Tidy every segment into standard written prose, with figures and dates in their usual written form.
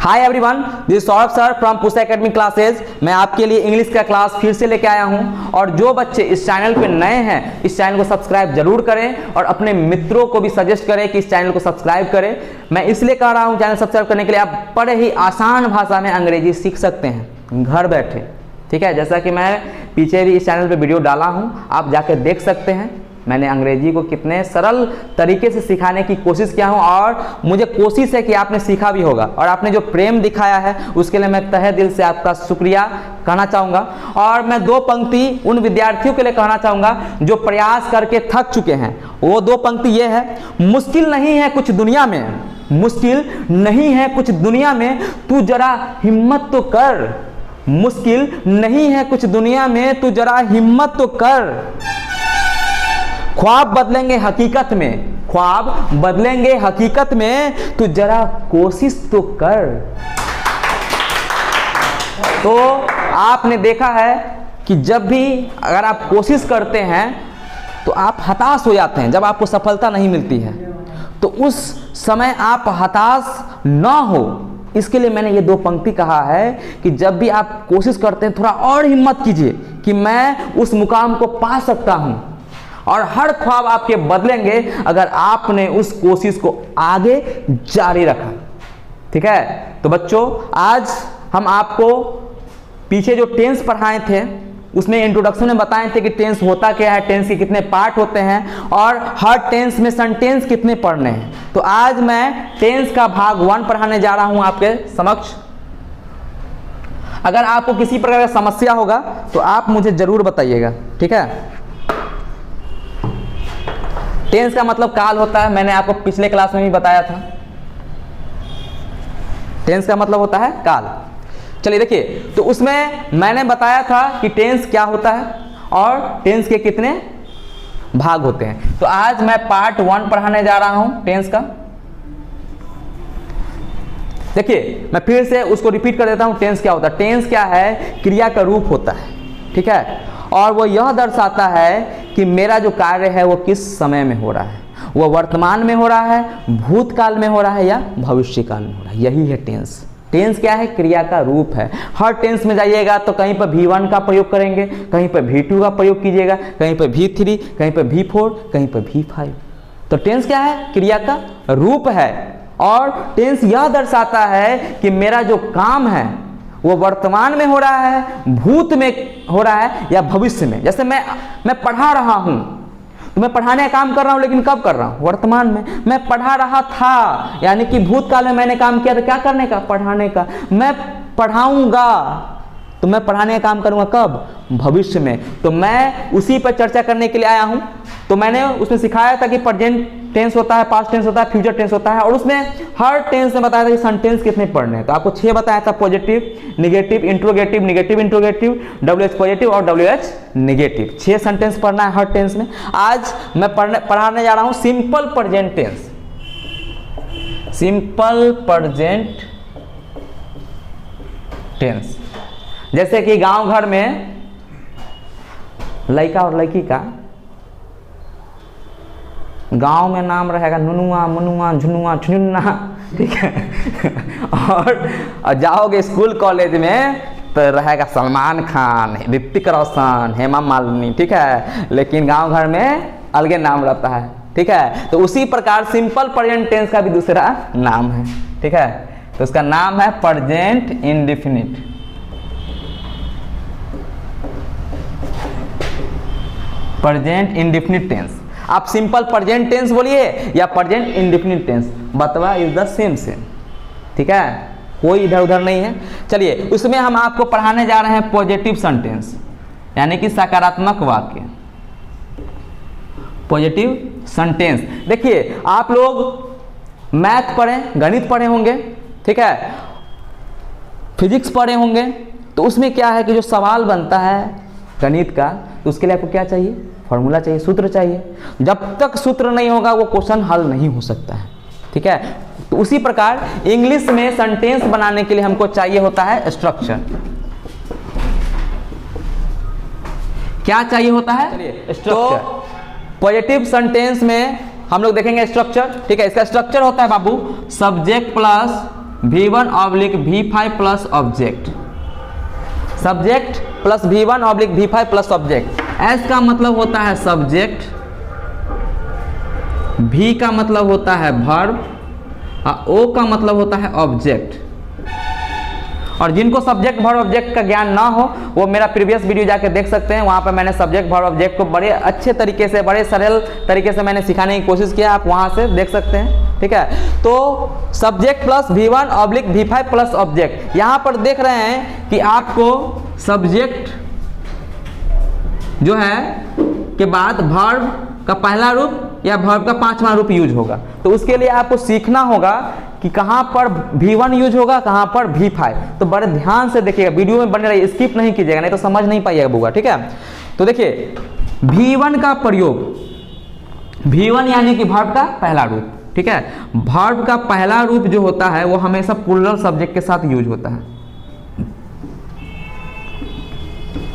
Hi everyone, this Saurabh sir from Pushpa academy classes. मैं आपके लिए इंग्लिश का क्लास फिर से लेके आया हूं और जो बच्चे इस चैनल पे नए हैं इस चैनल को सब्सक्राइब जरूर करें और अपने मित्रों को भी सजेस्ट करें कि इस चैनल को सब्सक्राइब करें। मैं इसलिए कह रहा हूं चैनल सब्सक्राइब करने के लिए, आप बड़े ही आसान भाषा में अंग्रेजी सीख सकते हैं घर बैठे। ठीक है, जैसा कि मैं पीछे भी इस चैनल पे वीडियो डाला हूं, आप जाके देख सकते हैं। मैंने अंग्रेजी को कितने सरल तरीके से सिखाने की कोशिश किया हूं और मुझे कोशिश है कि आपने सीखा भी होगा और आपने जो प्रेम दिखाया है उसके लिए मैं तहे दिल से आपका शुक्रिया कहना चाहूँगा। और मैं दो पंक्ति उन विद्यार्थियों के लिए कहना चाहूँगा जो प्रयास करके थक चुके हैं। वो दो पंक्ति ये है, मुश्किल नहीं है कुछ दुनिया में, मुश्किल नहीं है कुछ दुनिया में, तू जरा हिम्मत तो कर। मुश्किल नहीं है कुछ दुनिया में, तू जरा हिम्मत तो कर। ख्वाब बदलेंगे हकीकत में, ख्वाब बदलेंगे हकीकत में, तू जरा कोशिश तो कर। तो आपने देखा है कि जब भी अगर आप कोशिश करते हैं तो आप हताश हो जाते हैं। जब आपको सफलता नहीं मिलती है तो उस समय आप हताश ना हो, इसके लिए मैंने ये दो पंक्ति कहा है कि जब भी आप कोशिश करते हैं थोड़ा और हिम्मत कीजिए कि मैं उस मुकाम को पा सकता हूं। और हर ख्वाब आपके बदलेंगे अगर आपने उस कोशिश को आगे जारी रखा। ठीक है, तो बच्चों आज हम आपको पीछे जो टेंस पढ़ाए थे उसमें इंट्रोडक्शन में बताए थे कि टेंस होता क्या है, टेंस के कितने पार्ट होते हैं और हर टेंस में सेंटेंस कितने पढ़ने हैं। तो आज मैं टेंस का भाग 1 पढ़ाने जा रहा हूं आपके समक्ष। अगर आपको किसी प्रकार का समस्या होगा तो आप मुझे जरूर बताइएगा। ठीक है, टेंस का मतलब काल होता है, मैंने आपको पिछले क्लास में भी बताया था। टेंस का मतलब होता है काल। चलिए देखिए, तो उसमें मैंने बताया था कि टेंस क्या होता है और टेंस के कितने भाग होते हैं। तो आज मैं पार्ट 1 पढ़ाने जा रहा हूं टेंस का। देखिए मैं फिर से उसको रिपीट कर देता हूं। टेंस क्या होता है? टेंस क्या है? क्रिया का रूप होता है। ठीक है, और वो यह दर्शाता है कि मेरा जो कार्य है वो किस समय में हो रहा है, वो वर्तमान में हो रहा है, भूतकाल में हो रहा है या भविष्यकाल में हो रहा है। यही है टेंस। टेंस क्या है? क्रिया का रूप है। हर टेंस में जाइएगा तो कहीं पर V1 का प्रयोग करेंगे, कहीं पर V2 का प्रयोग कीजिएगा, कहीं पर V3, कहीं पर V4, कहीं पर V5। तो टेंस क्या है? क्रिया का रूप है। और टेंस यह दर्शाता है कि मेरा जो काम है वो वर्तमान में हो रहा है, भूत में हो रहा है या भविष्य में। जैसे मैं पढ़ा रहा हूं तो मैं पढ़ाने का काम कर रहा हूं, लेकिन कब कर रहा हूं? वर्तमान में। मैं पढ़ा रहा था यानी कि भूतकाल में मैंने काम किया था, क्या करने का? पढ़ाने का। मैं पढ़ाऊंगा तो मैं पढ़ाने का काम करूंगा कब? भविष्य में। तो मैं उसी पर चर्चा करने के लिए आया हूं। तो मैंने उसमें सिखाया था कि प्रेजेंट टेंस होता है, पास्ट टेंस होता है, फ्यूचर टेंस होता है और उसमें हर टेंस में बताया था कि सेंटेंस कितने पढ़ने हैं। तो आपको 6 बताया था, positive, negative, interrogative, negative interrogative, WH positive और WH नेगेटिव। 6 सेंटेंस पढ़ना है हर टेंस में। आज मैं पढ़ाने जा रहा हूं simple present tense. Simple present tense, जैसे कि गांव घर में लड़का और लड़की का गांव में नाम रहेगा नुनुआ, मनुआ, झुनुआ, झुनुना। ठीक है और जाओगे स्कूल कॉलेज में तो रहेगा सलमान खान, ऋतिक रोशन, हेमा मालिनी। ठीक है, लेकिन गांव घर में अलग नाम रहता है। ठीक है, तो उसी प्रकार सिंपल प्रेजेंट टेंस का भी दूसरा नाम है। ठीक है, तो उसका नाम है present indefinite. Present indefinite tense. आप सिंपल प्रेजेंट टेंस बोलिए या प्रेजेंट इंडेफिनिट टेंस, बतवा इज द सेम। ठीक है, कोई इधर उधर नहीं है। चलिए उसमें हम आपको पढ़ाने जा रहे हैं पॉजिटिव सेंटेंस, यानी कि सकारात्मक वाक्य। Positive sentence. देखिए आप लोग मैथ पढ़े, गणित पढ़े होंगे, ठीक है, फिजिक्स पढ़े होंगे। तो उसमें क्या है कि जो सवाल बनता है गणित का, तो उसके लिए आपको क्या चाहिए? फॉर्मूला चाहिए, सूत्र चाहिए। जब तक सूत्र नहीं होगा वो क्वेश्चन हल नहीं हो सकता है। ठीक है, तो उसी प्रकार इंग्लिश में सेंटेंस बनाने के लिए हमको चाहिए होता है स्ट्रक्चर। क्या चाहिए होता है? स्ट्रक्चर। तो पॉजिटिव सेंटेंस में हम लोग देखेंगे स्ट्रक्चर। ठीक है, इसका स्ट्रक्चर होता है बाबू subject plus V1 oblique V5 plus object, subject plus V1 oblique V5 plus object. S का मतलब होता है सब्जेक्ट, V का मतलब होता है वर्ब, और O का मतलब होता है ऑब्जेक्ट। और जिनको सब्जेक्ट वर्ब ऑब्जेक्ट का ज्ञान ना हो वो मेरा प्रीवियस वीडियो जाके देख सकते हैं, वहाँ पर मैंने सब्जेक्ट वर्ब ऑब्जेक्ट को बड़े अच्छे तरीके से, बड़े सरल तरीके से मैंने सिखाने की कोशिश किया, आप वहाँ से देख सकते हैं। ठीक है, तो subject plus V1 oblique V5 plus object. यहाँ पर देख रहे हैं कि आपको सब्जेक्ट जो है के बाद वर्ब का पहला रूप या वर्ब का पांचवा रूप यूज होगा, तो उसके लिए आपको सीखना होगा कि कहाँ पर V1 यूज होगा, कहाँ पर V5। तो बड़े ध्यान से देखिएगा, वीडियो में बने रहिए, स्किप नहीं कीजिएगा, नहीं तो समझ नहीं पाइएगा बुआ। ठीक है, तो देखिए V1 का प्रयोग, V1 यानी कि वर्ब का पहला रूप। ठीक है, वर्ब का पहला रूप जो होता है वो हमेशा प्लूरल सब्जेक्ट के साथ यूज होता है।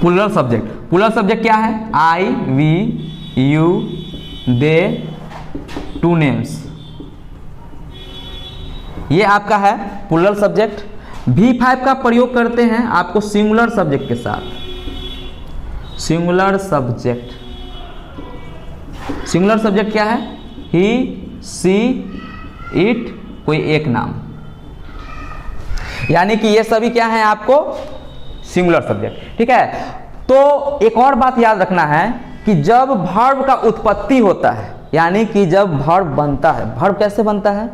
प्लूरल सब्जेक्ट, प्लूरल सब्जेक्ट क्या है? I, we, you, they, two names, ये आपका है प्लूरल सब्जेक्ट। V5 का प्रयोग करते हैं आपको सिंगुलर सब्जेक्ट के साथ। सिंगुलर सब्जेक्ट, सिंगुलर सब्जेक्ट क्या है? ही, सी, इट, कोई एक नाम, यानी कि ये सभी क्या है आपको सिंगुलर सब्जेक्ट। ठीक है, तो एक और बात याद रखना है कि जब वर्ब का उत्पत्ति होता है, यानी कि जब वर्ब बनता है, वर्ब कैसे बनता है?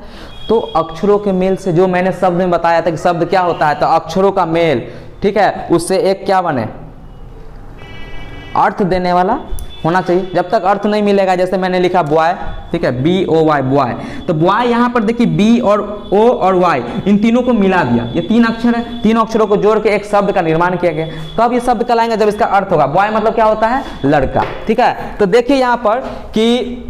तो अक्षरों के मेल से, जो मैंने शब्द में बताया था कि शब्द क्या होता है, तो अक्षरों का मेल। ठीक है, उससे एक क्या बने? अर्थ देने वाला होना चाहिए। जब तक अर्थ नहीं मिलेगा, जैसे मैंने लिखा बॉय, ठीक है, BOY बॉय, तो बॉय यहाँ पर देखिए B और O और Y इन तीनों को मिला दिया, ये तीन अक्षर है, तीनों अक्षरों को जोड़ के एक शब्द का निर्माण किया गया। कब ये शब्द कहलाएंगे? जब इसका अर्थ होगा। बॉय मतलब क्या होता है? लड़का। ठीक है, तो देखिए यहाँ पर कि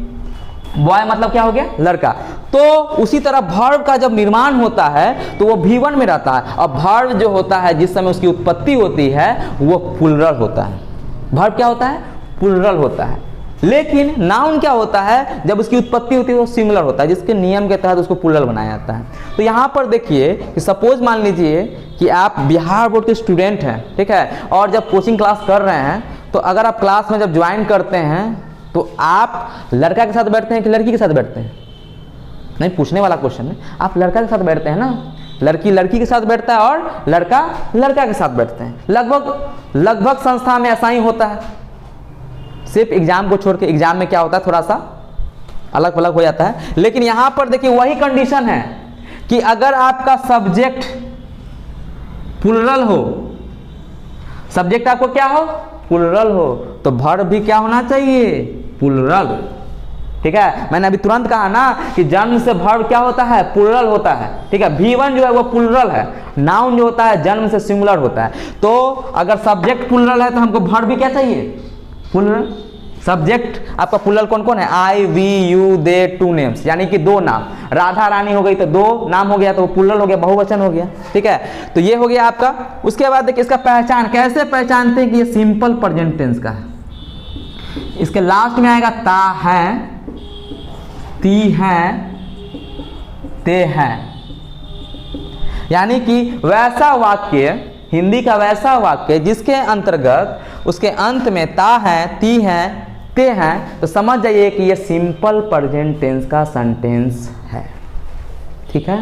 बॉय मतलब क्या हो गया? लड़का। तो उसी तरह वर्ब का जब निर्माण होता है तो वो V1 में रहता है, और वर्ब जो होता है जिस समय उसकी उत्पत्ति होती है वो प्लूरल होता है। वर्ब क्या होता है? प्लूरल होता है। लेकिन नाउन क्या होता है? जब उसकी उत्पत्ति होती है वो सिंगुलर होता है, जिसके नियम के तहत उसको प्लूरल बनाया जाता है। तो यहाँ पर देखिए कि सपोज मान लीजिए कि आप बिहार बोर्ड के स्टूडेंट हैं, ठीक है, और जब कोचिंग क्लास कर रहे हैं, तो अगर आप क्लास में जब ज्वाइन करते हैं तो आप लड़का के साथ बैठते हैं कि लड़की के साथ बैठते हैं? नहीं, पूछने वाला क्वेश्चन है। आप लड़का के साथ बैठते हैं ना, लड़की लड़की के साथ बैठता है और लड़का लड़का के साथ बैठते हैं। लगभग संस्था में ऐसा ही होता है, सिर्फ एग्जाम को छोड़ के। एग्जाम में क्या होता है, थोड़ा सा अलग अलग हो जाता है। लेकिन यहां पर देखिए वही कंडीशन है कि अगर आपका सब्जेक्ट प्लूरल हो, सब्जेक्ट आपको क्या हो? प्लूरल हो, तो वर्ब भी क्या होना चाहिए? प्लूरल। ठीक है, मैंने अभी तुरंत कहा ना कि जन्म से वर्ब क्या होता है? प्लूरल होता है। ठीक है, V1 जो है वो प्लूरल है, नाउन जो होता है जन्म से सिंगुलर होता है। तो अगर सब्जेक्ट प्लूरल है तो हमको वर्ब भी क्या चाहिए? प्लूरल। सब्जेक्ट आपका प्लूरल कौन कौन है? I, we, you, they, two names, यानी कि दो नाम। राधा रानी हो गई तो दो नाम हो गया, तो वो प्लूरल हो गया, बहुवचन हो गया। ठीक है, तो ये हो गया आपका। उसके बाद देखिए इसका पहचान कैसे पहचानते हैं कि ये सिंपल प्रेजेंट टेंस का है। इसके लास्ट में आएगा ता है, ती है, ते है, यानी कि वैसा वाक्य, हिंदी का वैसा वाक्य जिसके अंतर्गत उसके अंत में ता है, ती है, ते हैं, तो समझ जाइए कि ये सिंपल प्रेजेंट टेंस का सेंटेंस है। ठीक है,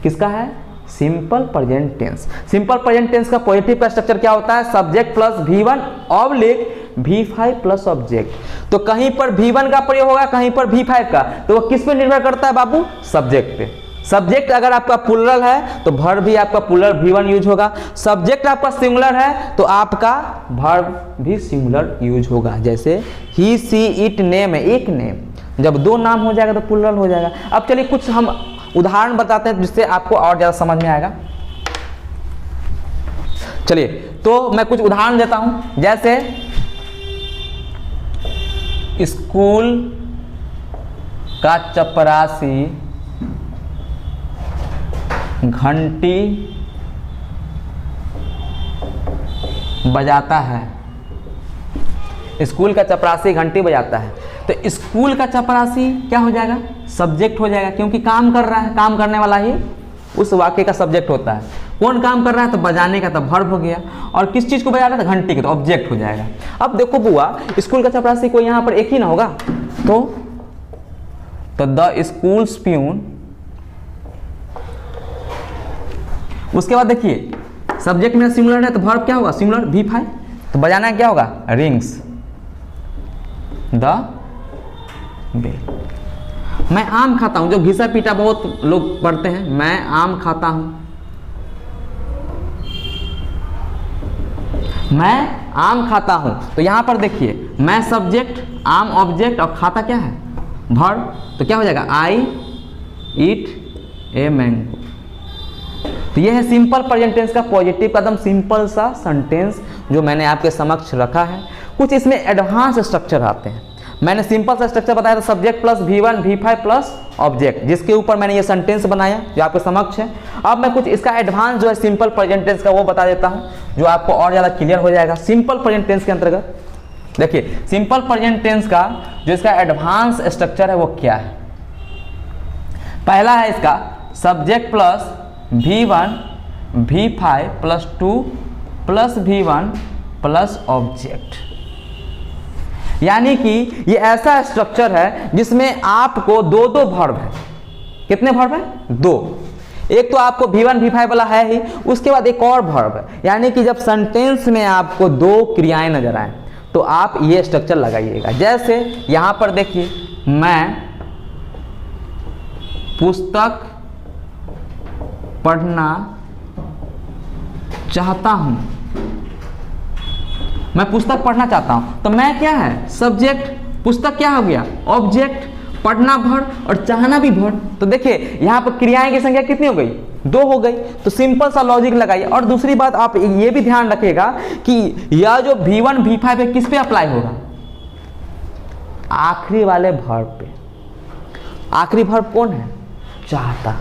किसका है? Simple present tense. Simple present tense का पॉजिटिव का स्ट्रक्चर क्या होता है? Subject plus V1 oblique V5 plus object. तो कहीं पर V1 का प्रयोग होगा, कहीं पर V5 का, तो वो किस पे निर्भर करता है बाबू? सब्जेक्ट पे। सब्जेक्ट अगर आपका प्लूरल है तो वर्ब भी आपका प्लूरल V1 यूज होगा। सब्जेक्ट आपका सिंगुलर है तो आपका वर्ब भी सिंगुलर यूज होगा। जैसे ही, सी, इट, नेम है, एक नेम। जब दो नाम हो जाएगा तो प्लूरल हो जाएगा। अब चलिए कुछ हम उदाहरण बताते हैं जिससे आपको और ज्यादा समझ में आएगा। चलिए, तो मैं कुछ उदाहरण देता हूं। जैसे स्कूल का चपरासी घंटी बजाता है। स्कूल का चपरासी घंटी बजाता है, तो स्कूल का चपरासी क्या हो जाएगा? सब्जेक्ट हो जाएगा, क्योंकि काम कर रहा है, काम करने वाला ही उस वाक्य का सब्जेक्ट होता है। कौन काम कर रहा है? तो बजाने का, तो वर्ब हो गया। और किस चीज़ को बजा रहा है? तो घंटी का, तो ऑब्जेक्ट हो जाएगा। अब देखो बुआ, स्कूल का चपरासी कोई यहाँ पर एक ही ना होगा, तो द स्कूल्स प्यून। उसके बाद देखिए सब्जेक्ट में सिंगुलर है तो वर्ब क्या होगा? Singular V5। तो बजाना क्या होगा? Rings the bell. मैं आम खाता हूं, जो घिसा पीटा बहुत लोग पढ़ते हैं, मैं आम खाता हूं, मैं आम खाता हूं। तो यहां पर देखिए मैं सब्जेक्ट, आम ऑब्जेक्ट और खाता क्या है? वर्ब। तो क्या हो जाएगा? आई ईट ए मैंगो। तो ये है सिंपल प्रेजेंट टेंस का पॉजिटिव कदम, सिंपल सा सेंटेंस जो मैंने आपके समक्ष रखा है। कुछ इसमें एडवांस स्ट्रक्चर आते हैं। मैंने सिंपल सा स्ट्रक्चर बताया था, subject plus V1 V5 plus object, जिसके ऊपर मैंने ये सेंटेंस बनाया जो आपके समक्ष है। अब मैं कुछ इसका एडवांस जो है सिंपल प्रेजेंट टेंस का वो बता देता हूँ, जो आपको और ज़्यादा क्लियर हो जाएगा। सिंपल प्रेजेंट टेंस के अंतर्गत देखिए, सिंपल प्रेजेंट टेंस का जो इसका एडवांस स्ट्रक्चर है वो क्या है? पहला है इसका subject plus V1 V5 plus 2 plus V1 plus object. यानी कि ये ऐसा स्ट्रक्चर है जिसमें आपको दो वर्ब है। कितने वर्ब है? 2। एक तो आपको V1 V5 वाला है ही, उसके बाद एक और वर्ब है। यानी कि जब सेंटेंस में आपको 2 क्रियाएं नजर आए तो आप ये स्ट्रक्चर लगाइएगा। जैसे यहां पर देखिए, मैं पुस्तक पढ़ना चाहता हूं, मैं पुस्तक पढ़ना चाहता हूं। तो मैं क्या है? सब्जेक्ट, पुस्तक क्या हो गया? ऑब्जेक्ट, पढ़ना वर्ब और चाहना भी वर्ब। तो देखिए यहां पर क्रियाएं की संख्या कितनी हो गई? 2 हो गई। तो सिंपल सा लॉजिक लगाइए। और दूसरी बात आप ये भी ध्यान रखिएगा कि यह जो V1 V5 है किस पे अप्लाई होगा? आखिरी वाले वर्ब पे। आखिरी वर्ब कौन है? चाहता।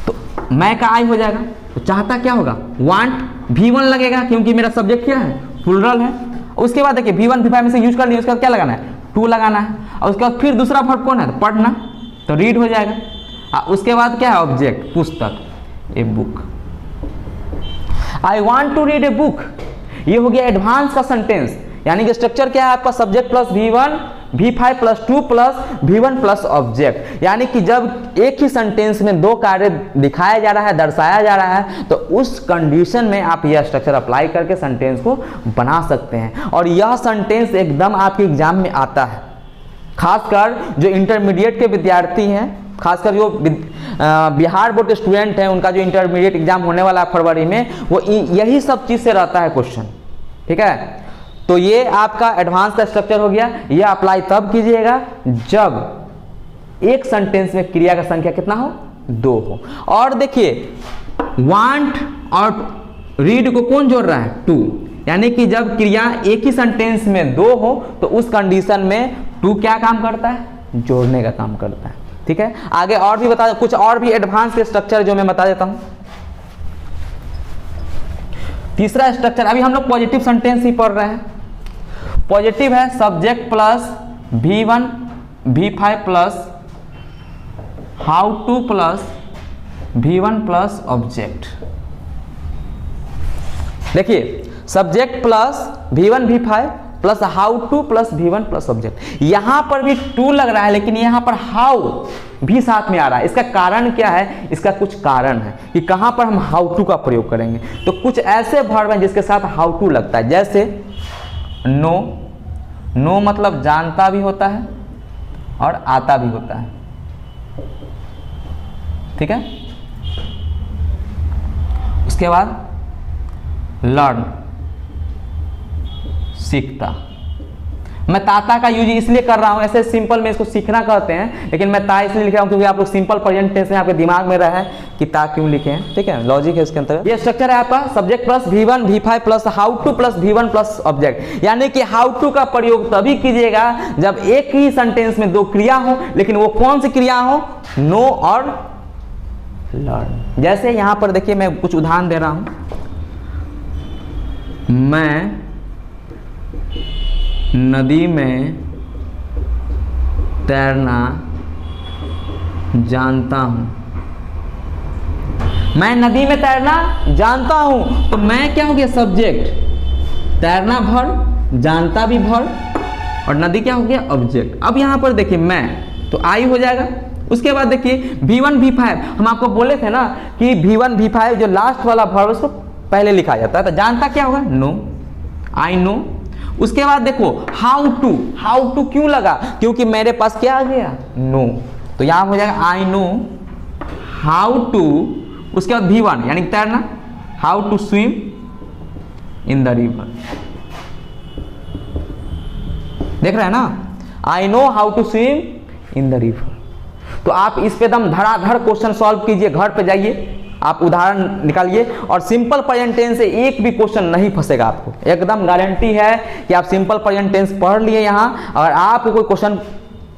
तो मैं का आई हो जाएगा, तो चाहता क्या होगा? वांट। V1 लगेगा क्योंकि मेरा सब्जेक्ट क्या है? प्लूरल है। उसके बाद देखिए V1 V5 में से यूज कर लिया, उसके बाद क्या लगाना है? 2 लगाना है। और उसके बाद फिर दूसरा वर्ब कौन है? पढ़ना, तो रीड हो जाएगा। उसके बाद क्या है? ऑब्जेक्ट, पुस्तक, a book. I want to read a book. ये हो गया एडवांस का सेंटेंस। यानी कि स्ट्रक्चर क्या है आपका? Subject plus V1 V5 plus 2 plus V1 plus object. यानी कि जब एक ही सेंटेंस में 2 कार्य दिखाया जा रहा है, दर्शाया जा रहा है, तो उस कंडीशन में आप यह स्ट्रक्चर अप्लाई करके सेंटेंस को बना सकते हैं। और यह सेंटेंस एकदम आपके एग्जाम में आता है। खासकर जो इंटरमीडिएट के विद्यार्थी हैं, खासकर जो बिहार बोर्ड के स्टूडेंट हैं, उनका जो इंटरमीडिएट एग्जाम होने वाला है फरवरी में, वो यही सब चीज़ से रहता है क्वेश्चन। ठीक है, तो ये आपका एडवांस का स्ट्रक्चर हो गया। ये अप्लाई तब कीजिएगा जब एक सेंटेंस में क्रिया का संख्या कितना हो? 2 हो। और देखिए वांट और रीड को कौन जोड़ रहा है? 2। यानी कि जब क्रिया एक ही सेंटेंस में 2 हो तो उस कंडीशन में 2 क्या काम करता है? जोड़ने का काम करता है। ठीक है, आगे और भी बता, कुछ और भी एडवांस के स्ट्रक्चर जो मैं बता देता हूं। तीसरा स्ट्रक्चर, अभी हम लोग पॉजिटिव सेंटेंस ही पढ़ रहे हैं। पॉजिटिव है subject plus V1 V5 plus how to plus V1 plus object. देखिए subject plus V1 V5 plus how to plus V1 plus object. यहां पर भी 2 लग रहा है, लेकिन यहां पर हाउ भी साथ में आ रहा है। इसका कारण क्या है? इसका कुछ कारण है कि कहां पर हम हाउ टू का प्रयोग करेंगे। तो कुछ ऐसे वर्ब हैं जिसके साथ हाउ टू लगता है, जैसे नो। नो मतलब जानता भी होता है और आता भी होता है। ठीक है, उसके बाद लर्न, सीखता। मैं ताता का यूज इसलिए कर रहा हूं, ऐसे सिंपल में इसको सीखना कहते हैं, लेकिन मैं ता इसलिए लिख रहा हूं क्योंकि आप लोग सिंपल प्रेजेंट टेंस में आपके दिमाग में रहा है कि ता क्यों लिखे हैं। ठीक है, लॉजिक है इसके अंतर्गत। ये स्ट्रक्चर है आपका subject plus V1 V5 plus how to plus V1 plus object. यानी कि हाउ टू का प्रयोग तभी कीजिएगा जब एक ही सेंटेंस में 2 क्रिया हो, लेकिन वो कौन सी क्रिया हो? नो और लर्न। जैसे यहां पर देखिए मैं कुछ उदाहरण दे रहा हूं। मैं नदी में तैरना जानता हूं। मैं नदी में तैरना जानता हूं, तो मैं क्या हो गया सब्जेक्ट, तैरना भर, जानता भी भर, और नदी क्या हो गया ऑब्जेक्ट। अब यहां पर देखिए मैं, तो आई हो जाएगा। उसके बाद देखिए V1 V5, हम आपको बोले थे ना कि V1 V5 जो लास्ट वाला वर्ब उसको पहले लिखा जाता है, तो जानता क्या होगा नो, आई नो। उसके बाद देखो हाउ टू क्यों लगा, क्योंकि मेरे पास क्या आ गया नो, तो यहां हो जाएगा आई नो हाउ टू। उसके बाद V1 यानी तैरना, how to swim in the river, देख रहे हैं ना, I know how to swim in the river. तो आप इस पे एकदम धड़ाधड़ क्वेश्चन सॉल्व कीजिए, घर पे जाइए आप उदाहरण निकालिए, और सिंपल प्रेजेंट टेंस से एक भी क्वेश्चन नहीं फंसेगा आपको, एकदम गारंटी है कि आप सिंपल प्रेजेंट टेंस पढ़ लिए यहाँ। अगर आपको कोई क्वेश्चन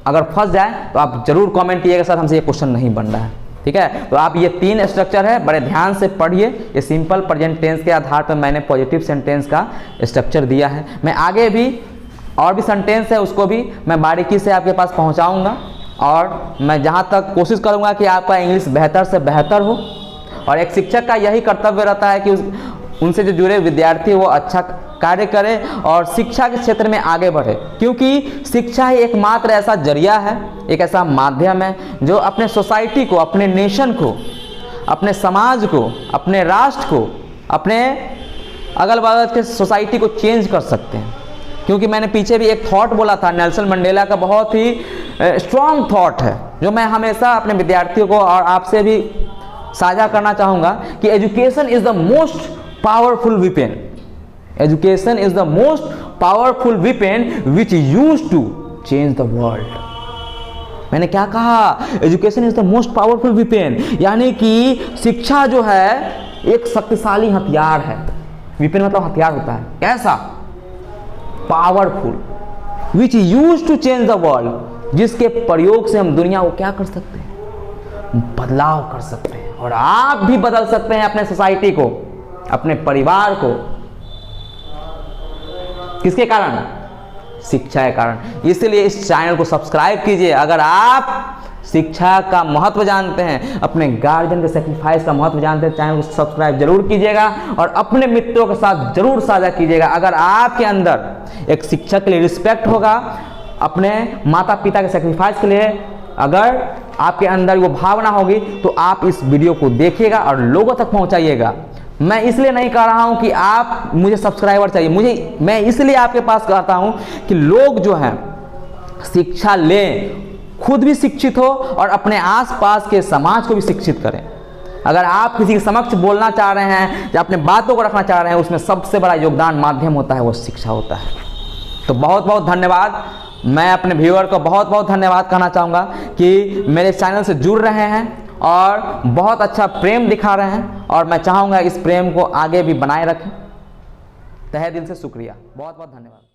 अगर फंस जाए तो आप जरूर कमेंट कीजिएगा सर हमसे ये क्वेश्चन नहीं बन रहा है, ठीक है। तो आप ये 3 स्ट्रक्चर है, बड़े ध्यान से पढ़िए। ये सिंपल प्रेजेंट टेंस के आधार पर मैंने पॉजिटिव सेंटेंस का स्ट्रक्चर दिया है। मैं आगे भी और भी सेंटेंस है उसको भी मैं बारीकी से आपके पास पहुंचाऊंगा, और मैं जहां तक कोशिश करूंगा कि आपका इंग्लिश बेहतर से बेहतर हो। और एक शिक्षक का यही कर्तव्य रहता है कि उनसे जो जुड़े विद्यार्थी वो अच्छा कार्य करें और शिक्षा के क्षेत्र में आगे बढ़े, क्योंकि शिक्षा ही एकमात्र ऐसा जरिया है, एक ऐसा माध्यम है जो अपने सोसाइटी को, अपने नेशन को, अपने समाज को, अपने राष्ट्र को, अपने अगल बगल के सोसाइटी को चेंज कर सकते हैं। क्योंकि मैंने पीछे भी एक थॉट बोला था नेल्सन मंडेला का, बहुत ही स्ट्रॉन्ग थॉट है जो मैं हमेशा अपने विद्यार्थियों को और आपसे भी साझा करना चाहूँगा कि education is the most powerful weapon, education is the most powerful weapon which use to change the world. मैंने क्या कहा, education is the most powerful weapon, यानी कि शिक्षा जो है एक शक्तिशाली हथियार है। वीपन मतलब हथियार होता है, कैसा, powerful, which use to change the world, जिसके प्रयोग से हम दुनिया को क्या कर सकते हैं, बदलाव कर सकते हैं। और आप भी बदल सकते हैं अपने सोसाइटी को, अपने परिवार को, किसके कारण, शिक्षा के कारण। इसलिए इस चैनल को सब्सक्राइब कीजिए। अगर आप शिक्षा का महत्व जानते हैं, अपने गार्जियन के सेक्रीफाइस का महत्व जानते हैं, चैनल को सब्सक्राइब जरूर कीजिएगा और अपने मित्रों के साथ जरूर साझा कीजिएगा। अगर आपके अंदर एक शिक्षक के लिए रिस्पेक्ट होगा, अपने माता पिता के सेक्रीफाइस के लिए अगर आपके अंदर वो भावना होगी, तो आप इस वीडियो को देखिएगा और लोगों तक पहुंचाइएगा। मैं इसलिए नहीं कह रहा हूं कि आप मुझे सब्सक्राइबर चाहिए, मैं इसलिए आपके पास कहता हूं कि लोग जो हैं शिक्षा लें, खुद भी शिक्षित हो और अपने आसपास के समाज को भी शिक्षित करें। अगर आप किसी के समक्ष बोलना चाह रहे हैं या अपने बातों को रखना चाह रहे हैं, उसमें सबसे बड़ा योगदान माध्यम होता है वो शिक्षा होता है। तो बहुत बहुत धन्यवाद। मैं अपने व्यूअर को बहुत बहुत धन्यवाद कहना चाहूँगा कि मेरे चैनल से जुड़ रहे हैं और बहुत अच्छा प्रेम दिखा रहे हैं, और मैं चाहूँगा इस प्रेम को आगे भी बनाए रखें। तहे दिल से शुक्रिया, बहुत बहुत धन्यवाद।